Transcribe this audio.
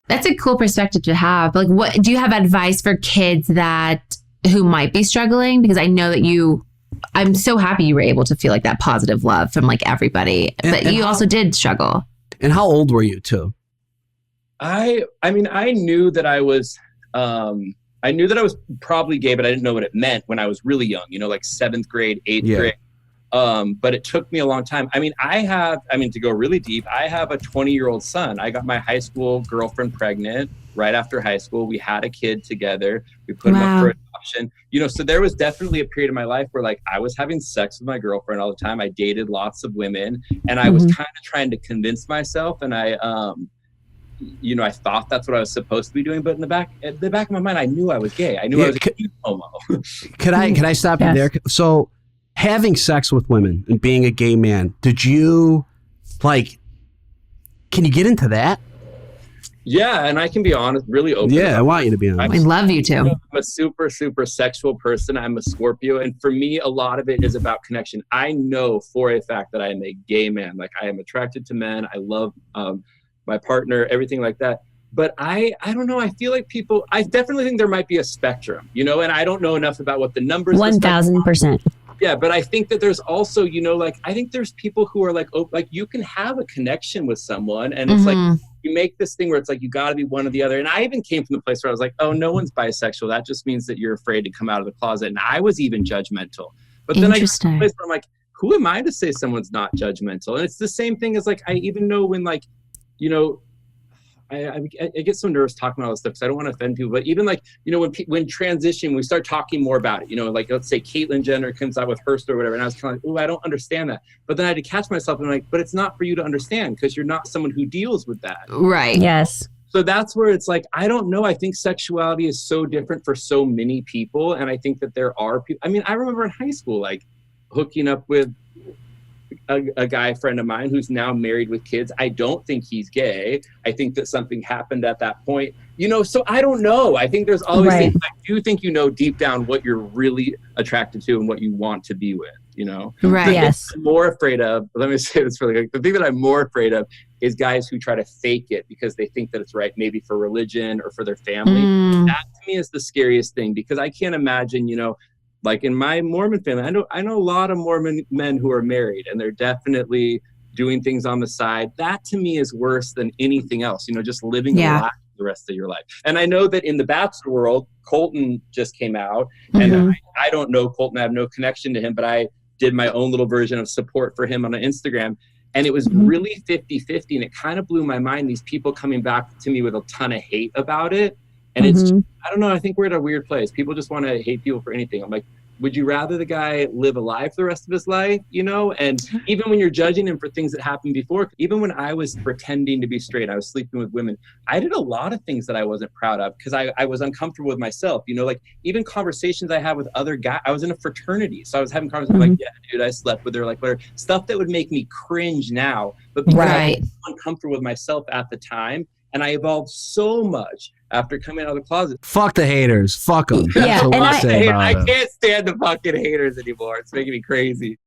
That's a cool perspective to have. Like, what do you have advice for kids who might be struggling? Because I know that I'm so happy you were able to feel like that positive love from like everybody, but you also did struggle. And how old were you too? I mean, I knew that I was probably gay, but I didn't know what it meant when I was really young, like 7th grade, 8th grade. But it took me a long time. I mean, to go really deep, I have a 20-year-old son. I got my high school girlfriend pregnant right after high school. We had a kid together. We put him up for adoption. So there was definitely a period in my life where like I was having sex with my girlfriend all the time. I dated lots of women, and I was kind of trying to convince myself, and I thought that's what I was supposed to be doing, but in the back of my mind, I knew I was gay. I knew I was a homo. Can I stop you there? So having sex with women and being a gay man, did you can you get into that? Yeah, and I can be honest, really open. Yeah, I want you to be honest. I love you too. I'm a super, super sexual person. I'm a Scorpio. And for me, a lot of it is about connection. I know for a fact that I am a gay man. Like I am attracted to men. I love my partner, everything like that. But I don't know. I feel like I definitely think there might be a spectrum, and I don't know enough about what the numbers 1,000%. Yeah, but I think that there's also, I think there's people who are like you can have a connection with someone, and it's like you make this thing where it's like you got to be one or the other. And I even came from the place where I was like, oh, no one's bisexual. That just means that you're afraid to come out of the closet. And I was even judgmental. But then I get to a place where I'm like, who am I to say someone's not judgmental? And it's the same thing as like I even know when like, I get so nervous talking about all this stuff because I don't want to offend people. But even like, when transition, we start talking more about it, like let's say Caitlyn Jenner comes out with her story or whatever. And I was kind of like, oh, I don't understand that. But then I had to catch myself and I'm like, but it's not for you to understand because you're not someone who deals with that. Right. Yes. So that's where it's like, I don't know. I think sexuality is so different for so many people. And I think that there are people, I mean, I remember in high school, like hooking up with a guy friend of mine who's now married with kids. I don't think he's gay. I think that something happened at that point, so I don't know. I think there's always things, I do think deep down what you're really attracted to and what you want to be with, Right. Yes. I'm more afraid of, let me say this really quick. The thing that I'm more afraid of is guys who try to fake it because they think that it's right, maybe for religion or for their family. That to me is the scariest thing because I can't imagine, like in my Mormon family, I know a lot of Mormon men who are married and they're definitely doing things on the side. That to me is worse than anything else, just living a life the rest of your life. And I know that in the Bachelor world, Colton just came out and I don't know Colton. I have no connection to him, but I did my own little version of support for him on Instagram. And it was really 50-50. And it kind of blew my mind, these people coming back to me with a ton of hate about it. And it's, I don't know, I think we're at a weird place. People just want to hate people for anything. I'm like, would you rather the guy live a life the rest of his life, And even when you're judging him for things that happened before, even when I was pretending to be straight, I was sleeping with women. I did a lot of things that I wasn't proud of because I was uncomfortable with myself, like even conversations I had with other guys. I was in a fraternity. So I was having conversations like, yeah, dude, I slept with her, like whatever. Stuff that would make me cringe now. But because I was uncomfortable with myself at the time, and I evolved so much after coming out of the closet. Fuck the haters. Fuck them. Yeah, That's what I say about I them. can't stand the fucking haters anymore. It's making me crazy.